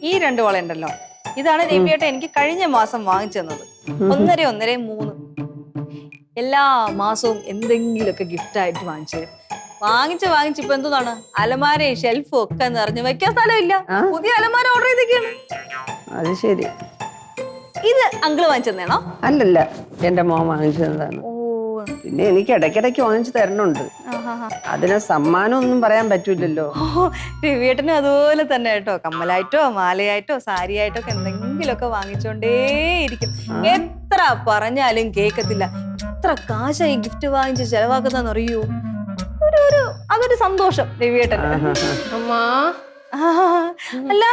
ഈ 2 വളയുണ്ടല്ലോ, ഇതാണ് രവിയേട്ടൻ എനിക്ക് കഴിഞ്ഞ മാസം വാങ്ങിച്ചു തന്നത്. 1.5, 1.5, 3. എല്ലാ മാസവും എന്തെങ്കിലുമൊക്കെ ഗിഫ്റ്റ് ആയിട്ട് വാങ്ങിച്ചു തരും. വാങ്ങിച്ച് ഇപ്പൊ എന്താണ് അലമാരയും ഷെൽഫും ഒക്കെ നിറഞ്ഞു വെക്കാൻ സ്ഥലമില്ല. പുതിയ അലമാര ഓർഡർ ചെയ്തൊക്കെയാണ്. അത് ശരി. ഇത് അങ്കിള് വാങ്ങിച്ചു തന്നേണോ? അല്ലല്ല, എന്റെ മോൻ വാങ്ങിച്ചു തന്നതാണ്. പിന്നെ എനിക്ക് ഇടയ്ക്കിടയ്ക്ക് വാങ്ങിച്ചു തരണുണ്ട്. അതിന് സമ്മാനം ഒന്നും പറയാൻ പറ്റൂലല്ലോ. രവിയേട്ടനും അതുപോലെ തന്നെ കേട്ടോ. കമ്മലായിട്ടോ മാലയായിട്ടോ സാരിയായിട്ടോ ഒക്കെ എന്തെങ്കിലുമൊക്കെ വാങ്ങിച്ചോണ്ടേയിരിക്കും. എത്ര പറഞ്ഞാലും കേക്കത്തില്ല. എത്ര കാശായി ഗിഫ്റ്റ് വാങ്ങിച്ച് ചെലവാക്കുന്നതെന്ന് അറിയൂ. അതൊരു സന്തോഷം രവിയേട്ടന്. അല്ല,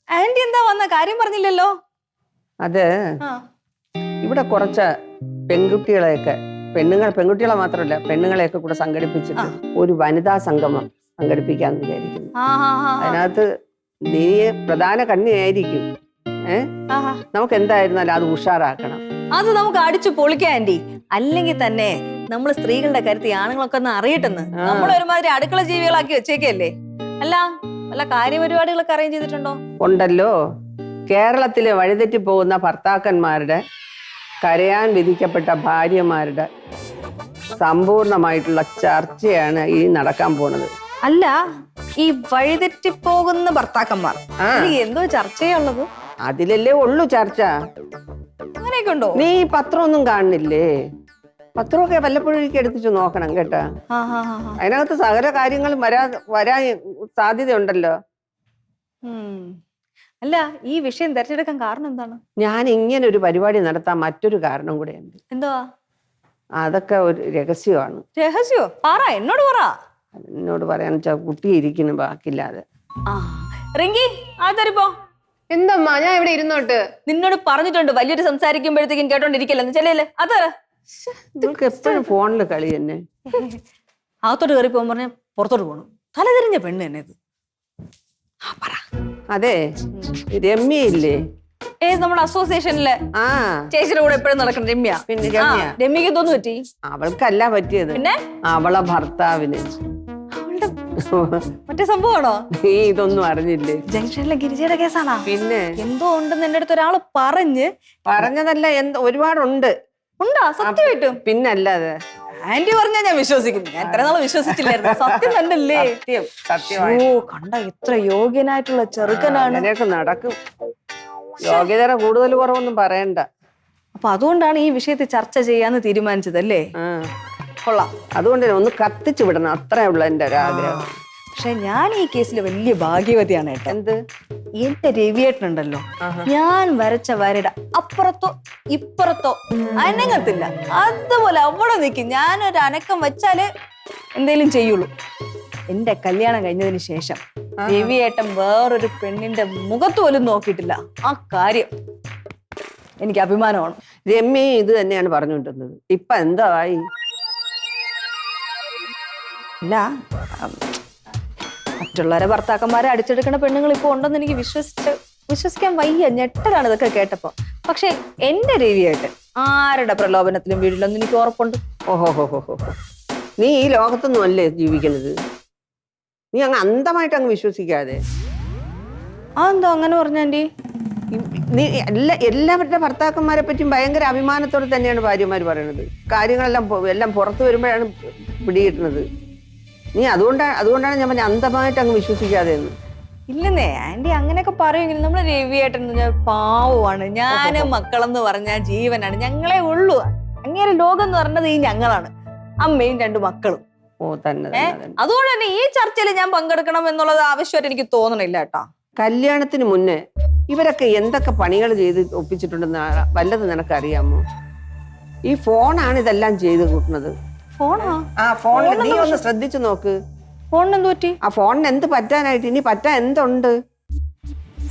ആന്റി എന്താ വന്ന കാര്യം പറഞ്ഞില്ലല്ലോ? അത് ഇവിടെ കുറച്ച് പെൺകുട്ടികളെ മാത്രമല്ല പെണ്ണുങ്ങളെയൊക്കെ കൂടെ സംഘടിപ്പിച്ചിട്ട് ഒരു വനിതാ സംഗമം സംഘടിപ്പിക്കാന്ന് വിചാരിക്കുന്നു. അതിനകത്ത് നീ പ്രധാന കണ്ണിയായിരിക്കും. നമുക്ക് എന്തായിരുന്നാലും അത് ഉഷാറാക്കണം. അത് നമുക്ക് അടിച്ചു പൊളിക്കാം ആന്റി. അല്ലെങ്കിൽ തന്നെ നമ്മൾ സ്ത്രീകളുടെ കാര്യത്തിൽ ആണുങ്ങളൊക്കെ ഒന്ന് അറിയട്ടെന്ന് നമ്മൾ ഒരുമാതിരി അടുക്കള ജീവികളാക്കി വെച്ചേക്കല്ലേ. അല്ല, വല്ല കാര്യപരിപാടികളൊക്കെ അറേഞ്ച് ചെയ്തിട്ടുണ്ടോ? ഉണ്ടല്ലോ. കേരളത്തിലെ വഴിതെറ്റി പോകുന്ന ഭർത്താക്കന്മാരുടെ, കരയാൻ വിധിക്കപ്പെട്ട ഭാര്യമാരുടെ സമ്പൂർണമായിട്ടുള്ള ചർച്ചയാണ് ഈ നടക്കാൻ പോണത്. അല്ല, ഈ വഴിതെറ്റി പോകുന്ന ഭർത്താക്കന്മാർ എന്തോ ചർച്ചയുള്ളത്? അതിലല്ലേ ഉള്ളു ചർച്ച. അങ്ങനെയൊക്കെ ഉണ്ടോ? നീ പത്രമൊന്നും കാണുന്നില്ലേ? പത്രമൊക്കെ വല്ലപ്പോഴും എടുത്തിട്ട് നോക്കണം കേട്ടാ. അതിനകത്ത് സകല കാര്യങ്ങളും വരാൻ സാധ്യതയുണ്ടല്ലോ. അല്ല, ഈ വിഷയം തെരഞ്ഞെടുക്കാൻ കാരണം എന്താണ്? ഞാൻ ഇങ്ങനെ ഒരു പരിപാടി നടത്താൻ മറ്റൊരു കാരണം കൂടെ ഉണ്ട്. എന്തുവാ? അതൊക്കെ ഒരു രഹസ്യമാണ്. രഹസ്യോ? പറ, എന്നോട് പറ. എന്നോട് പറയാൻ വെച്ചാൽ കുട്ടി ഇരിക്കുന്നു ബാക്കില്ലാതെ. റിങ്കി, ആതരിപ്പോ. എന്തമ്മാ, ഞാൻ ഇവിടെ ഇരുന്നോട്ട്. നിന്നോട് പറഞ്ഞിട്ടുണ്ട് വലിയൊരു സംസാരിക്കുമ്പോഴത്തേക്കും കേട്ടോണ്ടിരിക്കല്ലെന്ന്. ചെല്ലേ അതറ. നിങ്ങൾക്ക് എപ്പോഴും ഫോണില് കളി തന്നെ. അകത്തോട്ട് കയറി പോകാൻ പറഞ്ഞ പുറത്തോട്ട് പോകണം. തലതിരിഞ്ഞ പെണ്ണ് തന്നെ ഇത്. അതെ, രമ്യ ഇല്ലേ? നമ്മുടെ അസോസിയേഷനിലെ ചേച്ചിയുടെ കൂടെ എപ്പോഴും നടക്കണം രമ്യ. പിന്നെ രമ്യക്ക് എന്തോന്ന് പറ്റി? അവൾക്കല്ല പറ്റിയത്, പിന്നെ അവളെ ഭർത്താവിന്. മറ്റേ സംഭവമാണോ? നീ ഇതൊന്നും അറിഞ്ഞില്ലേ? ജംഗ്ഷനിലെ ഗിരിജയുടെ കേസാണോ? പിന്നെ എന്തോ ഉണ്ടെന്ന് എന്റെ അടുത്ത് ഒരാള് പറഞ്ഞതല്ല, ഒരുപാടുണ്ട്. ഉണ്ടാ? സത്യമായിട്ടും? പിന്നല്ലാതെ. ആന്റി പറഞ്ഞാ ഞാൻ വിശ്വസിക്കുന്നു. ഞാൻ ഇത്ര നാളെ വിശ്വസിച്ചില്ലായിരുന്നു. സത്യം തന്നെയല്ലേ? സത്യം. ഓ, കണ്ട എത്ര യോഗ്യനായിട്ടുള്ള ചെറുക്കനാണ്. നടക്കും. യോഗ്യതര കൂടുതൽ കുറവൊന്നും പറയണ്ട. അപ്പൊ അതുകൊണ്ടാണ് ഈ വിഷയത്തിൽ ചർച്ച ചെയ്യാന്ന് തീരുമാനിച്ചതല്ലേ? കൊള്ളാം. അതുകൊണ്ട് ഒന്ന് കത്തിച്ചു വിടണം, അത്രേ ഉള്ള എന്റെ ഒരു ആഗ്രഹം. പക്ഷെ ഞാൻ ഈ കേസിൽ വലിയ ഭാഗ്യവതിയാണ് കേട്ടോ. എന്ത്? എന്റെ രവിയേട്ടനുണ്ടല്ലോ, ഞാൻ വരച്ച വരയുടെ അപ്പുറത്തോ ഇപ്പുറത്തോ അനങ്ങത്തില്ല. അതുപോലെ അവിടെ നിൽക്കും. ഞാനൊരു അനക്കം വെച്ചാല് എന്തേലും ചെയ്യുള്ളൂ. എന്റെ കല്യാണം കഴിഞ്ഞതിന് ശേഷം രവിയേട്ടൻ വേറൊരു പെണ്ണിന്റെ മുഖത്ത് പോലും നോക്കിയിട്ടില്ല. ആ കാര്യം എനിക്ക് അഭിമാനമാണ്. രമ്യ ഇത് തന്നെയാണ് പറഞ്ഞുകൊണ്ടിരുന്നത്. ഇപ്പൊ എന്തായി? ഇല്ല, മറ്റുള്ളവരെ ഭർത്താക്കന്മാരെ അടിച്ചെടുക്കുന്ന പെണ്ണുങ്ങൾ ഇപ്പൊ ഉണ്ടെന്ന് എനിക്ക് വിശ്വസിക്കാൻ വയ്യ. ഞെട്ടലാണ് ഇതൊക്കെ കേട്ടപ്പോ. പക്ഷെ എന്റെ രവിയേട്ടൻ ആരുടെ പ്രലോഭനത്തിലും വീടില്ലെന്ന് എനിക്ക് ഉറപ്പുണ്ട്. ഓഹോഹോഹോ, നീ ഈ ലോകത്തൊന്നും അല്ലേ ജീവിക്കുന്നത്? നീ അങ്ങ് അന്ധമായിട്ട് അങ്ങ് വിശ്വസിക്കാതെ. അതെന്തോ അങ്ങനെ പറഞ്ഞ ആന്റി? നീ എല്ലാവരുടെ ഭർത്താക്കന്മാരെ പറ്റിയും ഭയങ്കര അഭിമാനത്തോടെ തന്നെയാണ് ഭാര്യമാര് പറയുന്നത്. കാര്യങ്ങളെല്ലാം പുറത്തു വരുമ്പോഴാണ് പിടികിട്ടുന്നത്. നീ അതുകൊണ്ടാണ് ഞാൻ പറഞ്ഞ അന്ധമായിട്ട് അങ്ങ് വിശ്വസിക്കാതെ. ഇല്ലെന്നേ ആന്റി, അങ്ങനെയൊക്കെ പറയുമെങ്കിലും നമ്മള് രവിയേട്ടൻ പാവമാണ്. ഞാനും മക്കളെന്ന് പറഞ്ഞാൽ ജീവനാണ്. ഞങ്ങളെ ഉള്ളൂ. അങ്ങേരെ ലോകം എന്ന് പറഞ്ഞത് ഈ ഞങ്ങളാണ്, അമ്മയും 2 മക്കളും. ഓ തന്നെ. അതുകൊണ്ട് തന്നെ ഈ ചർച്ചയിൽ ഞാൻ പങ്കെടുക്കണം എന്നുള്ളത് ആവശ്യമായിട്ട് എനിക്ക് തോന്നണില്ല കേട്ടോ. കല്യാണത്തിന് മുന്നേ ഇവരൊക്കെ എന്തൊക്കെ പണികൾ ചെയ്ത് ഒപ്പിച്ചിട്ടുണ്ടെന്ന് വല്ലത് നിനക്കറിയാമോ? ഈ ഫോണാണ് ഇതെല്ലാം ചെയ്ത് കൂട്ടുന്നത്. ഫോണാ? ഫോണിൽ നീ ഒന്ന് ശ്രദ്ധിച്ചു നോക്ക്. ഫോണിന് എന്ത് പറ്റി? ആ ഫോണിന് എന്ത് പറ്റാനായിട്ട്? ഇനി പറ്റാൻ എന്തുണ്ട്?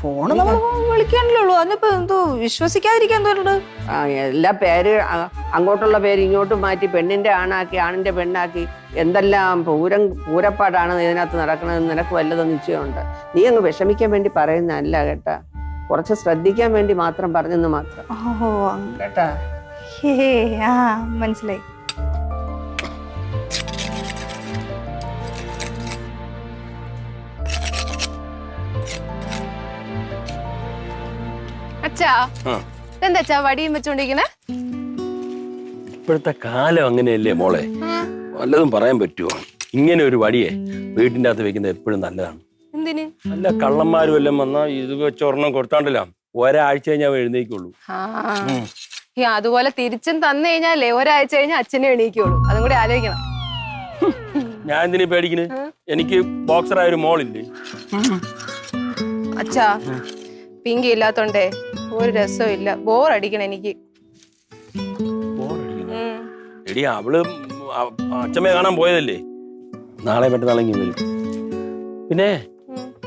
ഫോണ് നമ്മൾ വിളിക്കാനല്ലേ ഉള്ളൂ. അതിപ്പോ എന്തോ വിശ്വസിക്കാതിരിക്കാൻ എന്തോണ്ട്? എല്ലാ പേര് അങ്ങോട്ടുള്ള പേര് ഇങ്ങോട്ടും മാറ്റി പെണ്ണിന്റെ ആണാക്കി ആണിന്റെ പെണ്ണാക്കി എന്തെല്ലാം പൂരപ്പാടാണ് ഇതിനകത്ത് നടക്കണമെന്ന് നിനക്ക് വല്ലതും നിശ്ചയമുണ്ട്. നീ അങ്ങ് വിഷമിക്കാൻ വേണ്ടി പറയുന്നതല്ല കേട്ടാ, കുറച്ച് ശ്രദ്ധിക്കാൻ വേണ്ടി മാത്രം പറഞ്ഞെന്ന് മാത്രം കേട്ടാ. മനസ്സിലായി. അച്ഛാ എന്താ അച്ഛാ വടിയും വെച്ചോണ്ടിരിക്കണേ? ഇപ്പോഴത്തെ കാലം അങ്ങനെയല്ലേ മോളെ, വല്ലതും പറയാൻ പറ്റുമോ? ഇങ്ങനെ ഒരു വടിയെ വീട്ടിന്റെ അകത്ത് വെക്കുന്നത് എപ്പോഴും നല്ലതാണ്. എന്തിന്? നല്ല കള്ളന്മാരും എല്ലാം വന്നാ ഇത് വെച്ചൊരെണ്ണം കൊടുത്താണ്ടല്ലോ ഒരാഴ്ച കഴിഞ്ഞാൽ എഴുന്നേക്കുള്ളൂ. അതുപോലെ തിരിച്ചും തന്നു കഴിഞ്ഞാലേ ഒരാഴ്ച കഴിഞ്ഞാൽ അച്ഛനെ എണീക്കുള്ളൂ. അതും കൂടി ആലോചിക്കണം. ഞാൻ എന്തിനു പേടിക്കുന്നത്? എനിക്ക് ബോക്സറായ ഒരു മോളില്ലേ. അച്ഛാ പിങ്കി ഇല്ലാത്തോണ്ടേ ഒരു രസവും ഇല്ല, ബോറടിക്കണം എനിക്ക്. എടി അവള് അച്ഛമ്മയെ കാണാൻ പോയതല്ലേ, നാളെ മറ്റന്നാളെങ്കിൽ വരും. പിന്നെ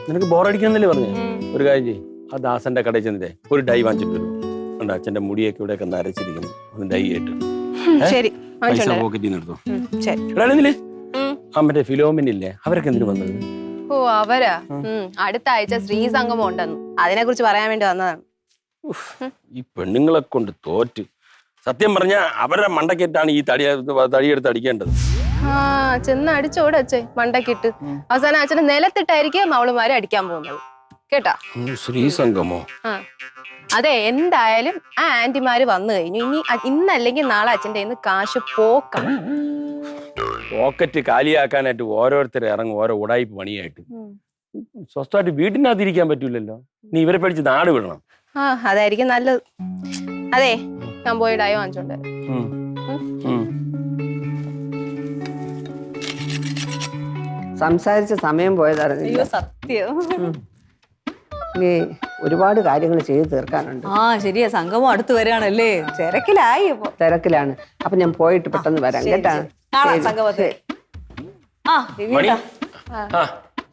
നിനക്ക് ബോറടിക്കുന്നല്ലേ പറഞ്ഞേ? ഒരു കാര്യം ചെയ്യും, ആ ദാസന്റെ കടയിൽ ചെന്നിട്ടേ ഒരു ഡൈ വാങ്ങിച്ചിട്ട് വരും. ഉണ്ട് അച്ഛന്റെ മുടിയൊക്കെ ഇവിടെയൊക്കെ നരച്ചിരിക്കുന്നു, ഒന്ന് ഡൈ ആയിട്ട് ശരി പൈസ പോക്കറ്റിൽ നിന്ന് എടുത്തോ. ശരി. ആ മറ്റേ ഫിലോമിനില്ലേ, അവരൊക്കെ എന്തിനു വന്നത്? ഓ അവരാ അടുത്ത ആഴ്ച സ്ത്രീ സംഗമം ഉണ്ടെന്ന്, അതിനെ കുറിച്ച് പറയാൻ വേണ്ടി വന്നതാണ്. ഈ പെണ്ണുങ്ങളെ കൊണ്ട് തോറ്റ്. സത്യം പറഞ്ഞ അവരുടെ മണ്ടക്കെട്ടാണ് ഈ തടിയെടുത്ത് അടിക്കേണ്ടത്. ചെന്ന് അടിച്ചോടെ അച്ഛേ മണ്ടക്കിട്ട്. അവസാനം അച്ഛനെ നിലത്തിട്ടായിരിക്കും അവളുമാരെ അടിക്കാൻ പോകുന്നത് കേട്ടാ. സ്ത്രീ സംഗമോ? അതെ, എന്തായാലും ആ ആന്റിമാര് വന്നു കഴിഞ്ഞു. ഇനി ഇന്നല്ലെങ്കിൽ നാളെ അച്ഛൻ്റെ കയ്യിൽ നിന്ന് കാശ് പോക്കണം. പോക്കറ്റ് കാലിയാക്കാനായിട്ട് ഓരോരുത്തർ ഇറങ്ങും, ഓരോ ഉടായിപ്പ് പണിയായിട്ട്. സ്വസ്ഥമായിട്ട് വീട്ടിനകത്ത് ഇരിക്കാൻ പറ്റൂലല്ലോ. നീ ഇവരെ പഠിച്ച് നാട് വിടണം. അതായിരിക്കും നല്ലത്. അതെ, ഞാൻ പോയി ഡയോ വാങ്ങിച്ചോണ്ട് സംസാരിച്ച സമയം പോയതറിഞ്ഞില്ല. സത്യം. ഇനി ഒരുപാട് കാര്യങ്ങൾ ചെയ്തു തീർക്കാനുണ്ട്. ശരിയാ, സംഗമം അടുത്ത് വരികയാണല്ലേ, തിരക്കിലായി. തിരക്കിലാണ്. അപ്പൊ ഞാൻ പോയിട്ട് പെട്ടെന്ന് വരാം കേട്ടാ. സംഗമത്തിൽ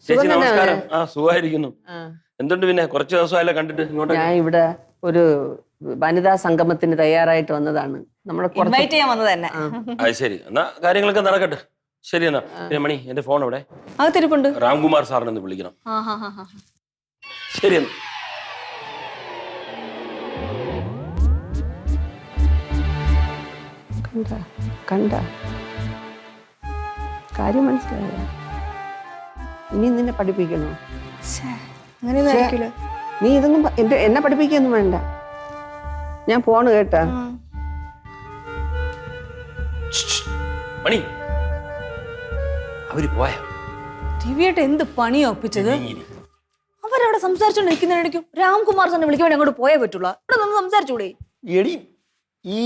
ചേച്ചി നമസ്കാരം. സുഖമായിരിക്കുന്നു. എന്തുണ്ട് പിന്നെ കുറച്ച് ദിവസമായല്ലോ കണ്ടിട്ട്? ഞാൻ ഇവിടെ ഒരു വനിതാ സംഗമത്തിന് തയ്യാറായിട്ട് വന്നതാണ്. നമ്മളെ ഇൻവൈറ്റ് ചെയ്യാൻ വന്നത് തന്നെ. അത് ശരി, എന്നാ കാര്യങ്ങളൊക്കെ നടക്കട്ടെ. ശരി എന്നാ. പിന്നെ മണി, എന്റെ ഫോൺ എവിടെ? അത് തിരുപ്പുണ്ട്. രാംകുമാർ സാറിനെ ഒന്ന് വിളിക്കണം. ശരി എന്നാ. കണ്ട കാര്യം മനസ്സിലായോ? ഇനി നിന്നെ പഠിപ്പിക്കണോ? നീ ഇതൊന്നും എന്നെ പഠിപ്പിക്കൊന്നും വേണ്ട. ഞാൻ ഫോണ് കേട്ടാ. മണി, അവര് പോയ ദിവ്യായിട്ട് എന്ത് പണിയാ ഒപ്പിച്ചത്? അവരവിടെ സംസാരിച്ചോണ്ടിരിക്കുന്നതിനിടയ്ക്കും രാംകുമാർ സാറിനെ വിളിക്കാൻ വേണ്ടി അങ്ങോട്ട് പോയേ പറ്റുള്ളൂ. ഇവിടെ നിന്ന് സംസാരിച്ചൂടെ? എടി, ഈ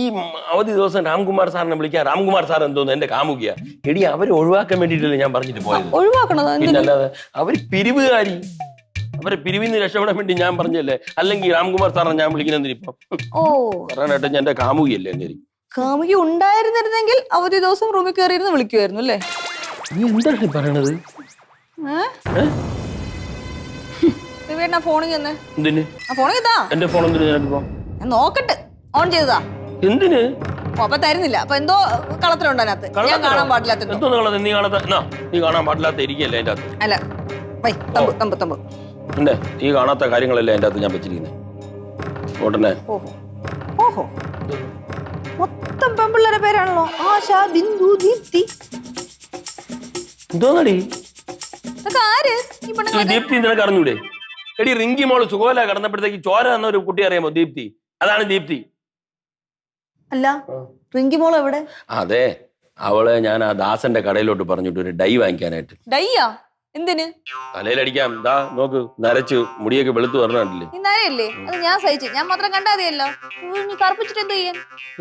അവധി ദിവസം രാംകുമാർ സാറിനെ വിളിക്കാൻ രാംകുമാർ സാർ എന്തോന്ന് എന്റെ കാമുകിയ. എടി, അവരെ ഒഴിവാക്കാൻ വേണ്ടിട്ടല്ലേ ഞാൻ പറഞ്ഞിട്ട് പോയത്. ഒഴിവാക്കണത്? പിന്നല്ലാതെ അവര് പിരിവുകാരി. അവരെ പിരിവിന്ന് രക്ഷപ്പെടാൻ വേണ്ടി ഞാൻ പറഞ്ഞല്ലേ. അല്ലെങ്കിൽ രാംകുമാർ സാറിനെ ഞാൻ വിളിക്കുന്നതിന് ഇപ്പം പറയാനായിട്ട് ഞാൻ എന്റെ കാമുകിയല്ലേ. എന്നെ കാമുകി ഉണ്ടായിരുന്നിരുന്നെങ്കിൽ അവധി ദിവസം റൂമിൽ കയറിയിരുന്ന് വിളിക്കുമായിരുന്നു അല്ലേ? നീ എന്താണ് പറയണത്? ഫോണിൽ തന്നെ. എന്തിന്? ഫോണിൽ താ. എന്റെ ഫോൺ എന്തിനു നിനക്കിപ്പോ? ഞാൻ നോക്കട്ടെ. ഓൺ ചെയ്തതാ. എന്തിന്? അപ്പൊ തരുന്നില്ല. അപ്പൊ എന്തോ കളത്തിലുണ്ടോ അതിനകത്ത്? ഞാൻ കാണാൻ പാടില്ലാത്ത. നീ കാണാൻ പാടില്ലാത്ത ഇരിക്കല്ലേ അതിന്റെ അകത്ത്? അല്ല, തമ്പ് തമ്പ്. എന്റെ നീ കാണാത്ത കാര്യങ്ങളല്ലേ അതിന്റെ അകത്ത് ഞാൻ വെച്ചിരിക്കുന്നത്. ഉടനെ ഓഹോ, മൊത്തം പെൺപിള്ളേരെ പേരാണല്ലോ. ആശ, ബിന്ദു, ദീപ്തി. എന്തോന്നടി ആര്? ദീപ്തി നിനക്ക് അറിഞ്ഞൂടെ? എടി, റിങ്കി മോള് സുഖമല്ല കിടന്നപ്പോഴത്തേക്ക് ചോര എന്ന ഒരു കുട്ടി അറിയാമോ? ദീപ്തി. അതാണ് ദീപ്തി. അല്ല, റിങ്കി മോൾ എവിടെ? അതെ, അവളെ ഞാൻ ആ ദാസന്റെ കടയിലോട്ട് പറഞ്ഞിട്ട് ഒരു ഡൈ വാങ്ങിക്കാനായിട്ട്. ഡൈയാ? എന്തിന്? തലയിലടിക്കാം. ദാ നോക്ക്, നരച്ചു മുടിയൊക്കെ വെളുത്തു പറഞ്ഞില്ലേ. നരയല്ലേ? അത് ഞാൻ സഹിച്ചു. ഞാൻ മാത്രം കണ്ടാ മതിയല്ലോ. നീ കറുപ്പിച്ചിട്ട് എന്തോ ചെയ്യാൻ?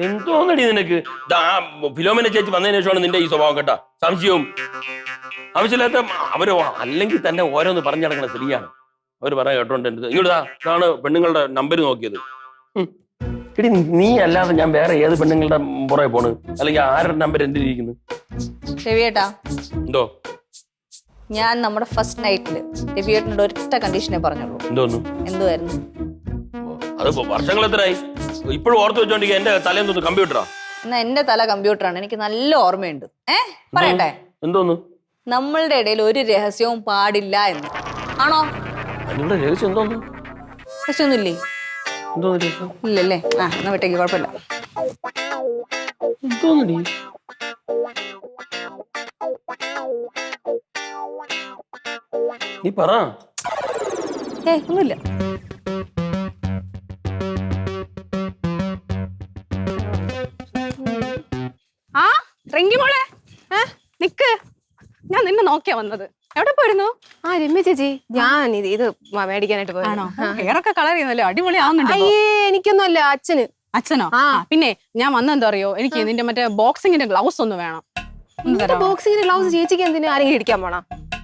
എന്തോന്നടി നിനക്ക്? ഫിലോമിന ചേച്ചി വന്നതിന് ശേഷമാണ് നിന്റെ ഈ സ്വഭാവം കേട്ടാ. സംശയവും ആവശ്യമില്ലാത്ത അവരോ അല്ലെങ്കിൽ തന്നെ ഓരോന്ന് പറഞ്ഞു നടക്കണ സ്ത്രീയാണ്. അവര് പറയാൻ കേട്ടോണ്ട് ഇതാണ് പെണ്ണുങ്ങളുടെ നമ്പർ നോക്കിയത്. എടി, നീ അല്ലാതെ ഞാൻ വേറെ ഏത് പെണ്ണുങ്ങളുടെ പുറകെ പോണ്? അല്ലെങ്കിൽ ആരുടെ നമ്പർ എന്റെ ഇരിക്കുന്നു? രവിയേട്ടാ, എന്തോ? ഞാൻ നമ്മുടെ ഫസ്റ്റ് നൈറ്റില് രവിയേട്ടനോട് ഒറ്റ കണ്ടീഷനെ പറഞ്ഞുള്ളൂ. എന്തോന്നു? എന്തുവായിരുന്നു? അത് വർഷങ്ങൾ എത്രയായി? ഇപ്പോഴും ഓർത്ത് വെച്ചോണ്ടിരിക്കുക. എന്റെ തലേന്ന് കമ്പ്യൂട്ടറാ? എന്നാ എന്റെ തല കമ്പ്യൂട്ടറാണ്. എനിക്ക് നല്ല ഓർമ്മയുണ്ട്. പറയട്ടെ? എന്തോന്നു? നമ്മളുടെ ഇടയിൽ ഒരു രഹസ്യവും പാടില്ല എന്ന്. ആണോ? രഹസ്യം എന്തോന്നു? രഹസ്യമൊന്നുമില്ലേ? ഇല്ലല്ലേ? എന്നാ വിട്ടേക്ക്, കുഴപ്പമില്ല. എന്തോന്നടി? നീ പറ. ഒന്നുമില്ല. നോക്കിയാ വന്നത്. എവിടെ പോയിരുന്നു? ആ രമ്യ ചേച്ചി, ഞാൻ ഇത് മേടിക്കാനായിട്ട് പോയി. ആണോ? ഹെയറൊക്കെ കളർ ചെയ്യുന്നല്ലോ, അടിപൊളി ആവുന്നുണ്ട്. അയ്യേ, എനിക്കൊന്നുമല്ല, അച്ഛന്. അച്ഛനോ? പിന്നെ ഞാൻ വന്നെന്താ അറിയോ, എനിക്ക് നിന്റെ മറ്റേ ബോക്സിങ്ങിന്റെ ഗ്ലൗസ് ഒന്ന് വേണം. ബോക്സിങ്ങിന്റെ ഗ്ലൗസ് ചേച്ചിക്ക് എന്തിനാ ആരെങ്കിലും ഇടിക്കാൻ പോണ?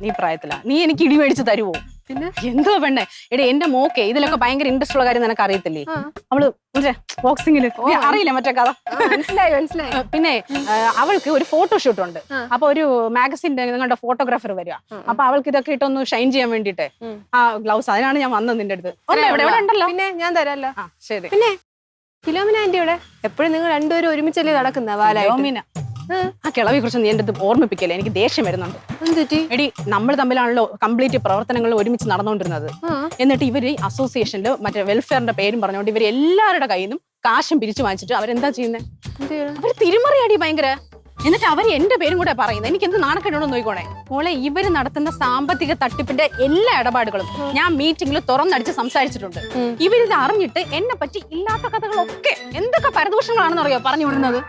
നീ പ്രായത്തിലാ, നീ എനിക്ക് ഇടി മേടിച്ച് തരുവോ? പിന്നെ എന്തോ പെണ്ണേ, എടേ എന്റെ മോക്കെ ഇതിലൊക്കെ ഭയങ്കര ഇൻട്രസ്റ്റ് ഉള്ള കാര്യം നിനക്ക് അറിയത്തില്ലേ? അവള് മറ്റേ ബോക്സിങ്ങില് അറിയില്ല മറ്റേ കഥ. മനസ്സിലായി. പിന്നെ അവൾക്ക് ഒരു ഫോട്ടോഷൂട്ട് ഉണ്ട്. അപ്പൊ ഒരു മാഗസിന്റെ നിങ്ങളുടെ ഫോട്ടോഗ്രാഫർ വരിക. അപ്പൊ അവൾക്ക് ഇതൊക്കെ ഇട്ടൊന്ന് ഷൈൻ ചെയ്യാൻ വേണ്ടിട്ട് ആ ഗ്ലൗസ്, അതിനാണ് ഞാൻ വന്നത് നിന്റെ അടുത്ത്. എവിടെ ഉണ്ടല്ലോ? പിന്നെ ഞാൻ തരാല്ലോ. ശരി. പിന്നെ ഫിലോമിന ആന്റിയുടെ എപ്പോഴും നിങ്ങൾ രണ്ടുപേരും ഒരുമിച്ചല്ലേ നടക്കുന്ന വാലായിട്ട്? ആ കിളവിയെ കുറിച്ച് നീ എന്റെ അടുത്ത് ഓർമ്മിപ്പിക്കല്ലേ, എനിക്ക് ദേഷ്യം വരുന്നുണ്ട്. എന്തുറ്റി? എടി, നമ്മൾ തമ്മിലാണല്ലോ കംപ്ലീറ്റ് പ്രവർത്തനങ്ങൾ ഒരുമിച്ച് നടന്നുകൊണ്ടിരുന്നത്. എന്നിട്ട് ഇവര് അസോസിയേഷനിൽ മറ്റേ വെൽഫെയറിന്റെ പേരും പറഞ്ഞുകൊണ്ട് ഇവര് എല്ലാവരുടെ കയ്യിൽ നിന്നും കാശും പിരിച്ചു വാങ്ങിച്ചിട്ട് അവരെന്താ ചെയ്യുന്നത്? അവര് തിരിമറിയാടി ഭയങ്കര. എന്നിട്ട് അവര് എന്റെ പേരും കൂടെ പറയുന്നത്. എനിക്ക് എന്ത് നാണക്കേടോന്ന് നോക്കിക്കോണേ മോളെ. ഇവര് നടത്തുന്ന സാമ്പത്തിക തട്ടിപ്പിന്റെ എല്ലാ ഇടപാടുകളും ഞാൻ മീറ്റിംഗിൽ തുറന്നടിച്ച് സംസാരിച്ചിട്ടുണ്ട്. ഇവരിത് അറിഞ്ഞിട്ട് എന്നെ പറ്റി ഇല്ലാത്ത കഥകളൊക്കെ എന്തൊക്കെ പരദൂഷണങ്ങളാണെന്ന് അറിയോ പറഞ്ഞു വിടുന്നത്.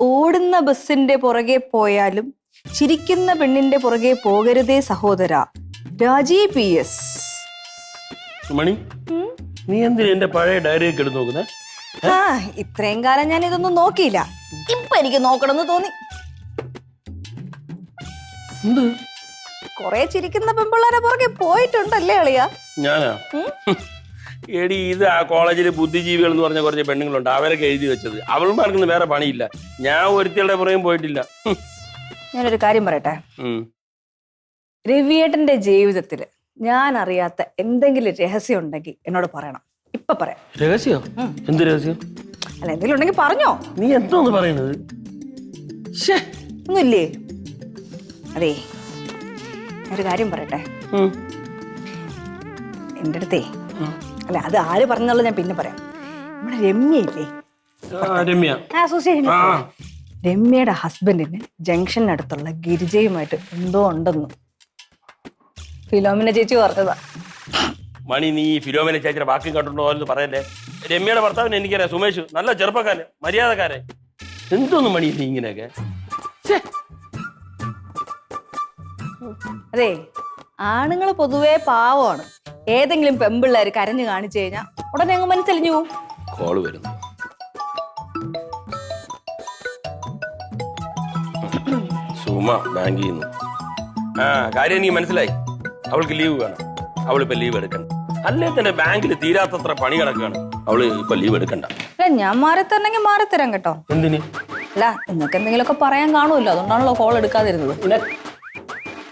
ഓടുന്ന ബസിന്റെ പുറകെ പോയാലും ചിരിക്കുന്ന പെണ്ണിന്റെ പുറകെ പോകരുതേ സഹോദര. രാജി PS. മണി, നീ എന്തിനാ എന്റെ പഴയ ഡയറിയൊക്കെ എടുത്ത് നോക്കുന്നേ? ഇത്രയും കാലം ഞാൻ ഇതൊന്നും നോക്കിയില്ല, ഇപ്പൊ എനിക്ക് നോക്കണമെന്ന് തോന്നി. കൊറേ ചിരിക്കുന്ന പെൺപിള്ളേരെ പുറകെ പോയിട്ടുണ്ടല്ലേ അളിയാ? ഞാനാ? എടി, ഇത് ആ കോളേജില് ബുദ്ധിജീവികൾ എന്ന് പറഞ്ഞ കുറച്ച് പെണ്ണുങ്ങളുണ്ട്, അവരൊക്കെ എഴുതി വെച്ചത്. അവൾമാർക്കൊന്നും വേറെ പണിയില്ല. ഞാൻ ഒരുത്തിയുടെ പുറകെയും പോയിട്ടില്ല. ഞാനൊരു കാര്യം പറയട്ടെ. രവിയേട്ടന്റെ ജീവിതത്തില് ഞാൻ അറിയാത്ത എന്തെങ്കിലും രഹസ്യം ഉണ്ടെങ്കിൽ എന്നോട് പറയണം. ഇപ്പൊ പറയാം. രഹസ്യോ? എന്ത് രഹസ്യം? അല്ല, എന്തെങ്കിലും ഉണ്ടെങ്കിൽ പറഞ്ഞോ. നീ എന്തോന്ന് പറയണത്? ഒന്നുമില്ലേ? അതെ, ഒരു കാര്യം പറയട്ടെ. എന്റെ അടുത്തേ, അല്ല അത് ആര് പറഞ്ഞുള്ളത് ഞാൻ പിന്നെ പറയാം. നമ്മുടെ രമ്യയില്ലേ, രമ്യയുടെ ഹസ്ബൻഡിന് ജംഗ്ഷനടുത്തുള്ള ഗിരിജയുമായിട്ട് എന്തോ ഉണ്ടെന്ന് ഫിലോമിന ചേച്ചി പറഞ്ഞതാ. മണി, നീ ഫിലോമിന ചേച്ചിയുടെ ബാക്കി കണ്ടുണ്ടോ എന്ന് പറയല്ലേ. രമ്യയുടെ ഭർത്താവിന് എനിക്കറിയാം, സുമേഷ്. നല്ല ചെറുപ്പക്കാരൻ, മര്യാദക്കാരൻ. എന്തോന്ന് മണി നീ ഇങ്ങനെയൊക്കെ? അതെ, ആണുങ്ങള് പൊതുവേ പാവമാണ്. ഏതെങ്കിലും പെമ്പിള്ളേര് കരഞ്ഞു കാണിച്ചു കഴിഞ്ഞാൽ ഉടനെ അങ്ങ് മനസ്സലിഞ്ഞു പോവും. കോള് വരുന്നു. സുമ ബാങ്കിൽ നിന്ന്. കാര്യം എനിക്ക് മനസ്സിലായി. അവൾക്ക് ലീവ് വേണം. അവളിപ്പോ ലീവ് എടുക്കണ്ട. അല്ലേ തന്നെ ബാങ്കിൽ തീരാത്തത്ര പണി കിടക്കാണ്. അവള് ഇപ്പൊ ലീവ് എടുക്കണ്ട. അല്ല, ഞാൻ മാറിത്തരണമെങ്കിൽ മാറിത്തരാം കേട്ടോ. എന്തിന്? അല്ല, നിങ്ങൾക്ക് എന്തെങ്കിലുമൊക്കെ പറയാൻ കാണുമല്ലോ, അതുകൊണ്ടാണല്ലോ കോൾ എടുക്കാതിരുന്നത്.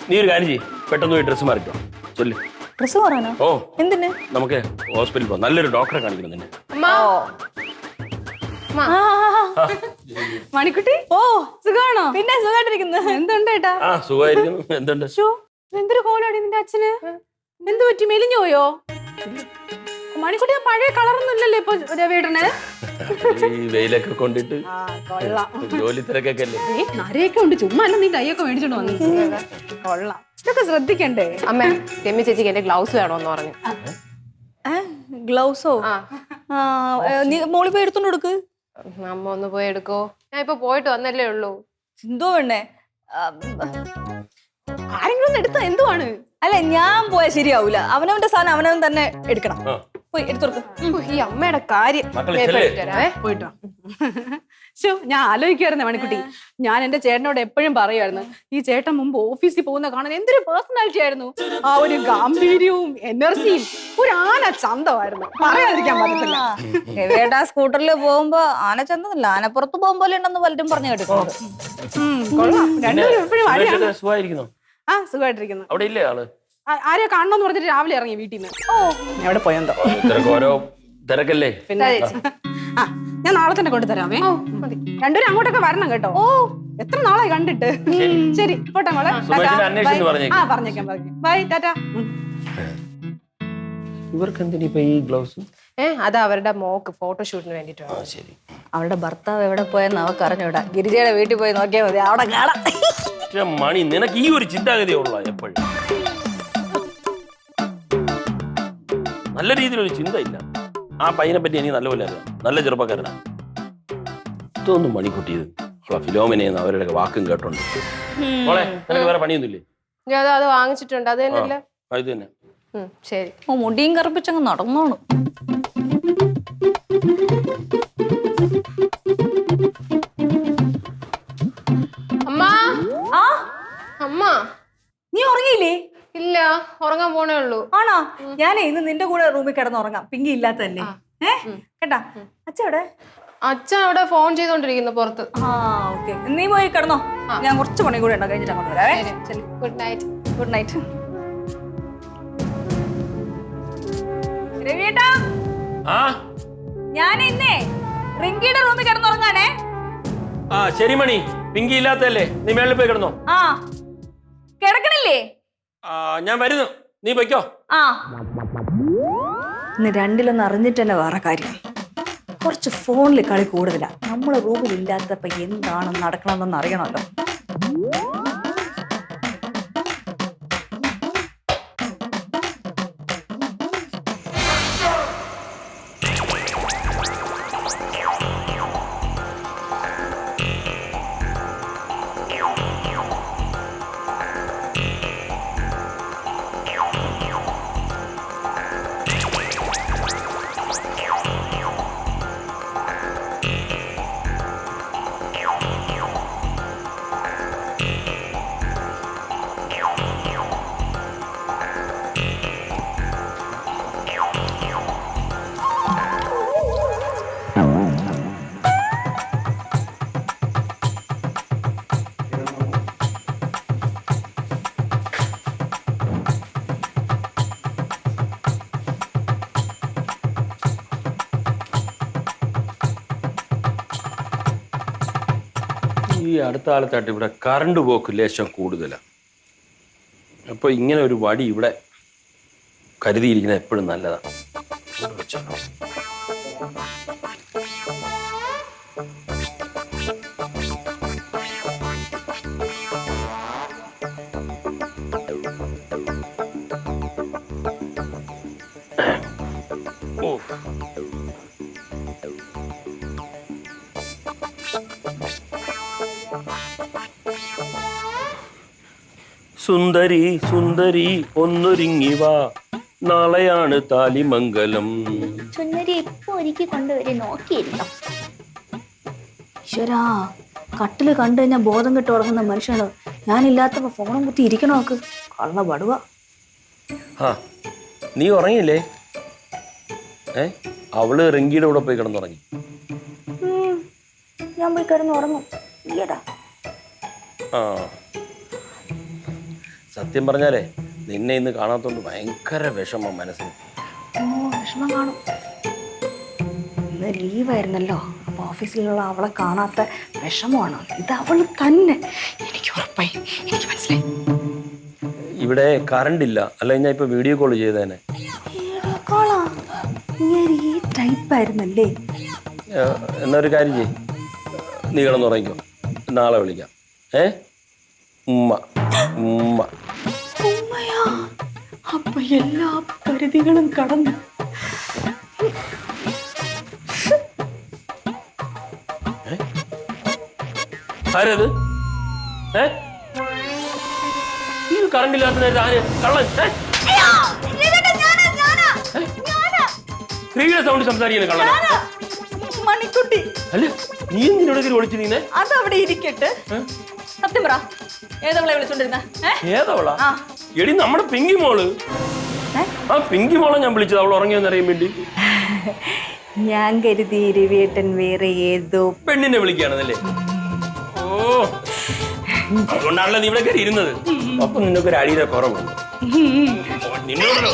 നീ ഒരു കാര്യം ചെയ്യ്, പെട്ടെന്ന് പോയി ഡ്രസ്സ് മാറിക്കോ. ചൊല്ലു. ഡ്രസ്സ് മാറാനോ? ഓ, എന്തിന്? നമുക്ക് ഹോസ്പിറ്റലിൽ പോകാം. നല്ലൊരു ഡോക്ടറെ കാണിക്കണം നിന്നെ. മണിക്കുട്ടി, സുഖാണോ? പിന്നെ സുഖമായിട്ടിരിക്കുന്നു. എന്തുണ്ട് ഏട്ടാ? സുഖമായിരിക്കുന്നു. എന്തുണ്ട്? എന്തൊരു കോലാടി നിന്റെ അച്ഛന്? എന്ത് പറ്റി, മെലിഞ്ഞു പോയോ? മണിക്കുട്ടി, പഴയ കളറൊന്നും ഇല്ലല്ലോ ഇപ്പൊ രവിയേട്ടന്. ഈ വെയിലൊക്കെ കൊണ്ടിട്ട് ജോലി തിരക്കൊക്കെ അല്ലേ. നരയൊക്കെ ഉണ്ട്, ചുമ്മാ അല്ല നീ ഡൈയൊക്കെ മേടിച്ചോണ്ട് വന്നു. കൊള്ളാം, ഇതൊക്കെ ശ്രദ്ധിക്കണ്ടേ? അമ്മ, രമ്യ ചേച്ചിക്ക് എന്റെ ഗ്ലൗസ് വേണോന്ന് പറഞ്ഞു. ഗ്ലൗസോ? നീ മോളി പോയി എടുത്തോണ്ട് കൊടുക്ക്. അമ്മ ഒന്ന് പോയി എടുക്കോ. ഞാൻ ഇപ്പൊ പോയിട്ട് വന്നല്ലേ ഉള്ളൂ. എന്തോ വേണ്ടേ? ആരെങ്കിലും എടുത്താ എന്തുവാണ്? അല്ല, ഞാൻ പോയാൽ ശരിയാവൂല. അവനവന്റെ സാധനം അവനവൻ തന്നെ എടുക്കണം. പോയി എടുത്തോർക്ക്. ഈ അമ്മയുടെ കാര്യം പോയിട്ടോ. ഞാൻ ആലോചിക്കുവായിരുന്നു മണിക്കുട്ടി, ഞാൻ എന്റെ ചേട്ടനോട് എപ്പോഴും പറയുമായിരുന്നു, ഈ ചേട്ടൻ മുമ്പ് ഓഫീസിൽ പോകുന്ന കാണാൻ എന്തൊരു പേഴ്സണാലിറ്റി ആയിരുന്നു. ആ ഒരു ഗാംഭീര്യവും എനർജിയും ഒരു ആന ചന്തമായിരുന്നു, പറയാതിരിക്കാൻ പറ്റത്തില്ല. രവിയേട്ടാ സ്കൂട്ടറിൽ പോകുമ്പോ ആന ചന്തല്ല, ആനപ്പുറത്ത് പോകുമ്പോലെ ഉണ്ടെന്ന് പലരും പറഞ്ഞു കേട്ടിട്ടുണ്ട്. രണ്ടുപേരും എപ്പോഴും സുഖമായിരിക്കുന്നു. ആ, സുഖമായിട്ടിരിക്കുന്നു. അവിടെ ഇല്ലേ ആള്? ആരെയോ കാണണമെന്ന് പറഞ്ഞിട്ട് രാവിലെ ഇറങ്ങി വീട്ടിൽ നിന്ന്. എവിടെ പോയെന്തോ. ഓരോ തിരക്കല്ലേ. പിന്നെ ആ, ഞാൻ നാളെ തന്നെ കൊണ്ടുതരാമേ. രണ്ടുപേരും അങ്ങോട്ടൊക്കെ വരണം കേട്ടോ. എത്ര നാളായി കണ്ടിട്ട്. ശരി, പോട്ടെ മോളെ. ആ, പറഞ്ഞേക്കാം. ബൈ, ടാറ്റാ. ഇവർക്ക് എന്തിനാ ഈ ഗ്ലൗസ്? അത് അവരുടെ മോക്ക് ഫോട്ടോഷൂട്ടിന് വേണ്ടിട്ടാണ്. ശരി. അവളുടെ ഭർത്താവ് എവിടെ പോയെന്ന് അവർക്ക് അറിഞ്ഞൂടാ. ഗിരിജയുടെ വീട്ടിൽ പോയി നോക്കിയാൽ മതി, അവിടെ കാണാം. മണി, നിനക്ക് ഈ ഒരു ചിന്താഗതി ഉള്ള എപ്പോഴും നല്ല രീതിയിലൊരു ചിന്ത ഇല്ല. ആ പയ്യനെ പറ്റി എനിക്ക് നല്ലപോലെ അറിയാം. നല്ല ചെറുപ്പക്കാരനാ. ഇതൊന്നും മണിക്കുട്ടിയത് ഫിലോമിനെന്ന് അവരുടെ വാക്കും കേട്ടോണ്ട്. മോളെ നിനക്ക് വേറെ പണിയൊന്നുമില്ലേ? ഞാൻ അത് വാങ്ങിച്ചിട്ടുണ്ട്. അത് തന്നെയല്ലേ? ഇത് തന്നെ. ശരി. ഓ മുടിയും കറുപ്പിച്ചങ്ങ് നടന്നോളൂ. അമ്മ ആ അമ്മ നീ ഉറങ്ങിയില്ലേ? ഇല്ല, ഉറങ്ങാൻ പോണേ ഉള്ളൂ. ആണോ? ഞാനേ ഇന്ന് നിന്റെ കൂടെ റൂമിൽ കിടന്നുറങ്ങാം. പിങ്കി ഇല്ലാത്തല്ലേ. കേട്ടാ അച്ഛടെ അച്ഛൻ അവിടെ ഫോൺ ചെയ്തോണ്ടിരിക്കുന്നു പുറത്ത്. ആ ഓക്കെ, നീ പോയി കിടന്നോ. ഞാൻ കുറച്ച് പണി കൂടെ ഉണ്ടോ, കഴിഞ്ഞിട്ട് അങ്ങോട്ട് വരാവേ. Good night. Good night. രവിയേട്ടാ, ഞാൻ ഇന്നേ റിങ്കിയുടെ റൂമിൽ കിടന്നുറങ്ങാനേ. ആ ശരി മണി, പിങ്കി ഇല്ലാത്തല്ലേ, നീ മേളിൽ പോയി കിടന്നോ. ആ കിടക്കണില്ലേ? ഞാൻ വരുന്നു, നീ പൊയ്ക്കോ. ആ ഇന്ന് രണ്ടിലൊന്ന് അറിഞ്ഞിട്ട് തന്നെ വേറെ കാര്യം. കുറച്ച് ഫോണിൽ കളി കൂടുതലാ. നമ്മളെ റൂമിൽ ഇല്ലാത്തപ്പോ എന്താണ് നടക്കണമെന്ന് അറിയണമല്ലോ. ഈ അടുത്ത കാലത്തായിട്ട് ഇവിടെ കറണ്ട് പോക്ക് ലേശം കൂടുതലാണ്. അപ്പോൾ ഇങ്ങനെ ഒരു വടി ഇവിടെ കരുതിയിരിക്കുന്നത് എപ്പോഴും നല്ലതാണ്. സുന്ദരി സുന്ദരി ഒന്നൊരുങ്ങി വാ, നാളെയാണ് താലിമംഗലം. സുന്ദരി ഇപ്പൊ ഒരുക്കി കൊണ്ടുവരെ നോക്കിയിരുന്നോ? ഈശ്വരാ, കട്ടില് കണ്ടു കഴിഞ്ഞാൽ ബോധം കെട്ട് ഉറങ്ങുന്ന മനുഷ്യനാണ്. ഞാനില്ലാത്തപ്പോ ഫോണും കുത്തി ഇരിക്കണോക്ക്. കള്ള പടുവ. നീ ഉറങ്ങിയില്ലേ? അവള് റിങ്കിയുടെ കൂടെ പോയി കിടന്നുറങ്ങി. ഞാൻ പോയി കിടന്ന് ഉറങ്ങും. ഇല്ലടാ. സത്യം പറഞ്ഞാലേ നിന്നെ ഇന്ന് കാണാത്തോണ്ട് ഭയങ്കര വിഷമം മനസ്സിന്. വിഷമം കാണും. ഇന്ന് ലീവായിരുന്നല്ലോ, അപ്പൊ ഓഫീസിലുള്ള അവളെ കാണാത്ത വിഷമമാണ്. ഇത് അവള് തന്നെ. എനിക്ക് ഉറപ്പായി, എനിക്ക് മനസ്സിലായി. ഇവിടെ കറണ്ട് ഇല്ല, അല്ലെങ്കിൽ ഞാൻ ഇപ്പൊ വീഡിയോ കോൾ ചെയ്തേനെ. ഈ ടൈപ്പായിരുന്നല്ലേ? എന്നാ ഒരു കാര്യം ചെയ്യ്, നീ കിടന്നുറങ്ങിക്കോ, നാളെ വിളിക്കാം. ഉമ്മ ഉമ്മ. ഉമ്മയാ? അപ്പൊ എല്ലാ പരിധികളും കടന്നു. ആരത്? ഈ കറണ്ട് ഇല്ലാത്ത നേരത്തെ ആര്? കള്ളൻ? സ്ത്രീയുടെ സൗണ്ട് സംസാരിക്കുന്ന കള്ളൻ? മണിക്കുട്ടി. അല്ല, നീ എന്തിനോട് ഒളിച്ചു നീന്നെ? അതവിടെ ഇരിക്കട്ടെ. സത്യം പറ, ഏതവളെ വിളിച്ചോണ്ടിരുന്ന? ഏതവളാ? എടി നമ്മുടെ പിങ്കി മോള്. ആ പിങ്കി മോളെ ഞാൻ വിളിച്ചത് അവൾ ഉറങ്ങിയെന്ന് അറിയാൻ വേണ്ടി. ഞാൻ കരുതി രവിയേട്ടൻ വേറെ ഏതോ പെണ്ണിനെ വിളിക്കുകയാണെന്നല്ലേ? ഓ, അതുകൊണ്ടാണല്ലോ നീ ഇവിടെ കയറി ഇരുന്നത്. അപ്പൊ നിനക്കൊരു അടിയുടെ കുറവുണ്ട്. നിന്നോടല്ലോ